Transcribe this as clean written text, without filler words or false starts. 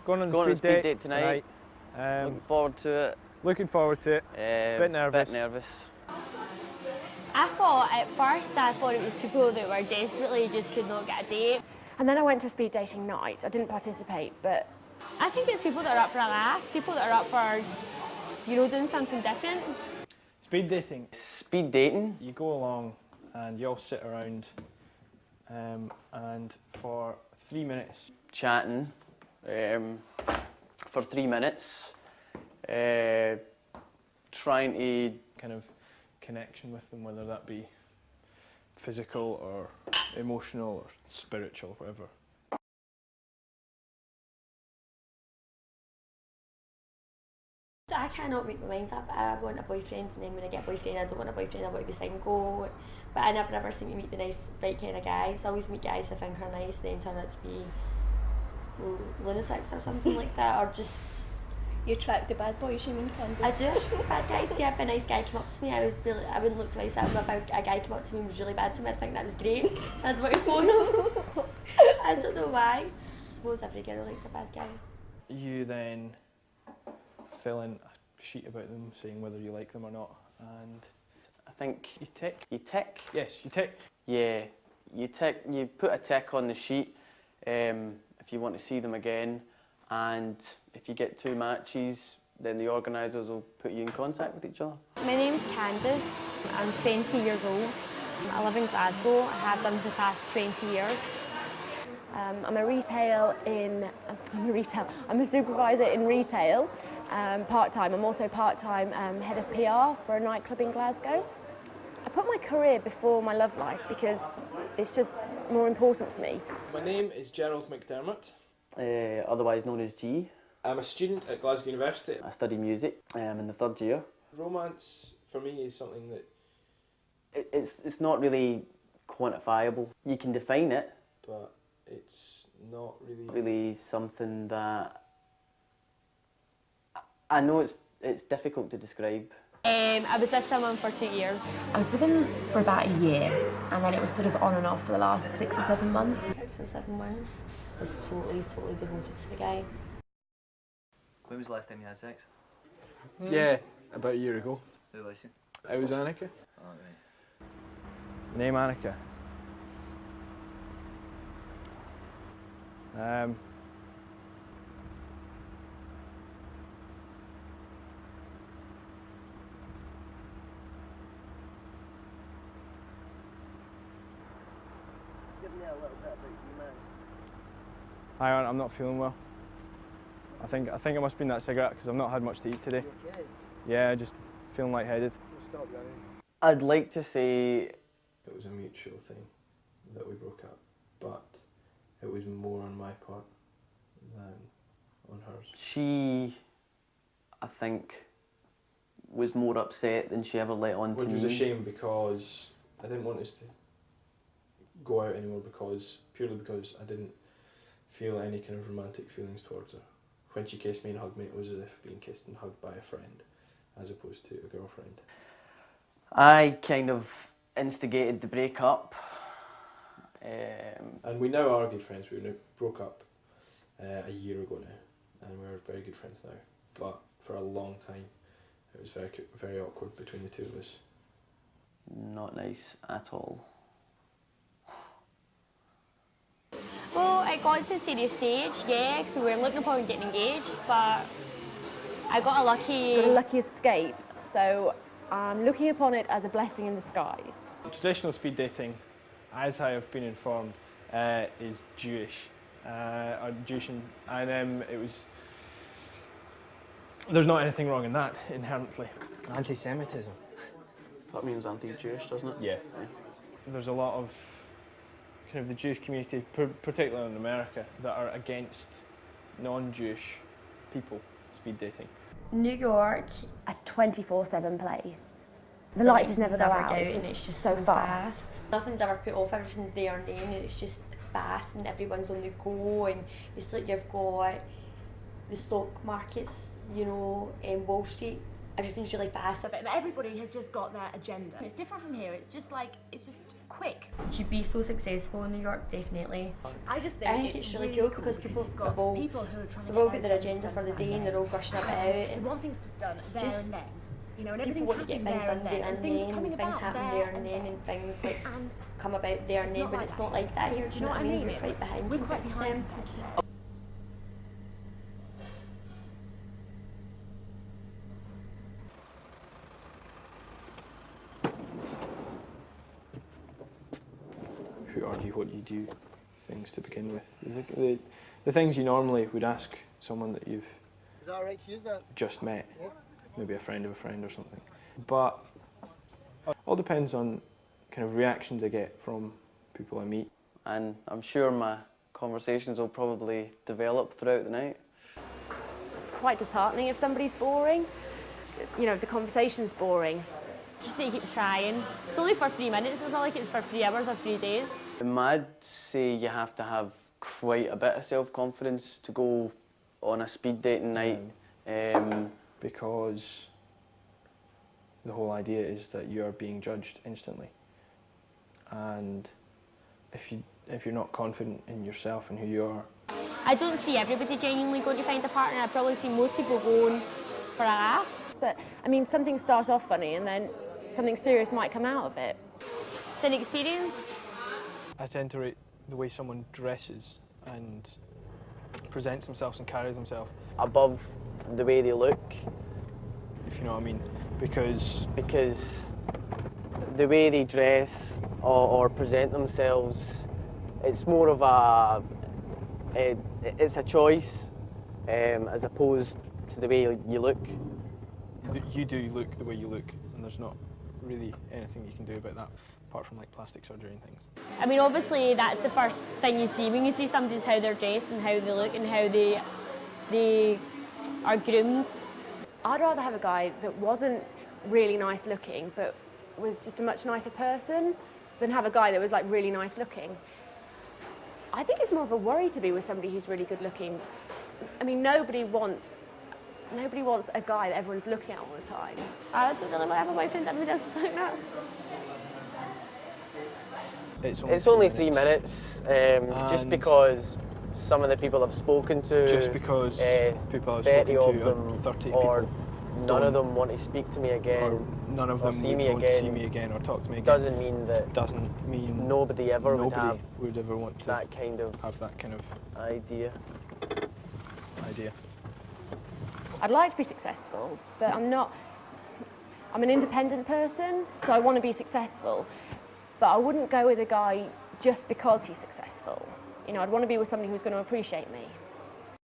Going on a speed date tonight. Looking forward to it. Looking forward to it. Bit nervous. I thought at first it was people that were desperately just could not get a date. And then I went to a speed dating night. I didn't participate, but I think it's people that are up for a laugh, people that are up for, you know, doing something different. Speed dating. Speed dating? You go along and you all sit around and for 3 minutes. Chatting for 3 minutes. Trying to kind of connection with them, whether that be physical or emotional or spiritual, whatever. I cannot make my mind up. I want a boyfriend, and then when I get a boyfriend, I don't want a boyfriend, I want to be single. But I never ever seem to meet the nice, right kind of guys. I always meet guys who I think are nice, then turn out to be lunatics or something like that, or just... You attract the bad boys, you mean, Candice? I do attract bad guys. See, if a nice guy came up to me, I wouldn't look twice at him. If a guy came up to me and was really bad to me, I'd think that was great. I'd want to phone him. I don't know why. I suppose every girl likes a bad guy. You then fill in a sheet about them, saying whether you like them or not, and I think you tick. You tick? Yes, you tick. Yeah, you tick. You put a tick on the sheet if you want to see them again, and if you get 2 matches, then the organisers will put you in contact with each other. My name's Candice. I'm 20 years old. I live in Glasgow. I have done for the past 20 years. I'm a supervisor in retail, part-time. I'm also part-time head of PR for a nightclub in Glasgow. I put my career before my love life because it's just more important to me. My name is Gerald McDermott. Otherwise known as G. I'm a student at Glasgow University. I study music in the 3rd year. Romance, for me, is something that... It's not really quantifiable. You can define it, but it's not really something that... I know it's difficult to describe. I was with someone for 2 years. I was with him for about a year, and then it was sort of on and off for the last 6 or 7 months. 6 or 7 months. I was totally devoted to the guy. When was the last time you had sex? Yeah, about a year ago. Who was he? It was Annika. Oh, right. Name Annika. Give me a little bit about you, man. Hi, I'm not feeling well. I think it must have been that cigarette because I've not had much to eat today. You okay? Yeah, just feeling lightheaded. We'll stop, Gary. I'd like to say it was a mutual thing that we broke up, but it was more on my part than on hers. she, I think, was more upset than she ever let on to me. Which was a shame because I didn't want us to go out anymore purely because I didn't feel any kind of romantic feelings towards her. When she kissed me and hugged me, it was as if being kissed and hugged by a friend, as opposed to a girlfriend. I kind of instigated the breakup. And we now are good friends. We broke up a year ago now, and we're very good friends now. But for a long time, it was very, very awkward between the two of us. Not nice at all. Well, it got to a serious stage, yeah, so we were looking forward to getting engaged, but I got a lucky escape, so I'm looking upon it as a blessing in disguise. Traditional speed dating, as I have been informed, is Jewish, and it was. There's not anything wrong in that inherently. Anti-Semitism. That means anti-Jewish, doesn't it? Yeah. There's a lot of kind of the Jewish community, particularly in America, that are against non-Jewish people speed dating. New York, A 24/7 place. The light just never go out, and it's just so fast. Nothing's ever put off, everything's there and then, and it's just fast and everyone's on the go, and it's like you've got the stock markets, you know, Wall Street, everything's really fast. But everybody has just got their agenda. It's different from here, it's just quick. You could be so successful in New York, definitely. I just I think it's really cool because people have all, People who are trying to they've all get got their agenda for the day and they're all rushing about They and want things done there just and then. You know, and people everything's want to get happening things there done and there then, and things then, coming and things about happen there and then, and things like And come about there and it's then, not but like it's that not like that here, do you know what I mean? We're We're quite behind We're compared quite to behind them. compared to them. Who argue what you do things to begin with. The things you normally would ask someone that you've Is that alright to use that? just met, Yeah. maybe a friend of a friend or something. But it all depends on kind of reactions I get from people I meet. And I'm sure my conversations will probably develop throughout the night. It's quite disheartening if somebody's boring. You know, if the conversation's boring. Just need to keep trying. It's only for 3 minutes, it's not like it's for 3 hours or 3 days. I'd say you have to have quite a bit of self-confidence to go on a speed dating night. Because the whole idea is that you're being judged instantly. And if you're not confident in yourself and who you are. I don't see everybody genuinely going to find a partner. I probably see most people going for a laugh. But, I mean, some things start off funny and then something serious might come out of it. It's an experience. I tend to rate the way someone dresses and presents themselves and carries themselves, Above the way they look, if you know what I mean. Because the way they dress or present themselves, it's more of it's a choice as opposed to the way you look. you do look the way you look, and there's not really anything you can do about that, apart from like plastic surgery and things. I mean, obviously that's the first thing you see when you see somebody's how they're dressed and how they look and how they are groomed. I'd rather have a guy that wasn't really nice looking but was just a much nicer person than have a guy that was like really nice looking. I think it's more of a worry to be with somebody who's really good looking. I mean, nobody wants a guy that everyone's looking at all the time. I don't really want to have a boyfriend that does like that. It's only 3 minutes, just because some of the people I've spoken to, Just because people I've 30 spoken to, of them, 30 or people none of don't- them want to speak to me again, or none of or them see would me want to again, see me again or talk to me again. doesn't mean that Doesn't mean nobody ever nobody would ever want to that kind of have that kind of idea. idea. I'd like to be successful, but I'm an independent person, so I want to be successful. But I wouldn't go with a guy just because he's successful. You know, I'd want to be with somebody who's going to appreciate me.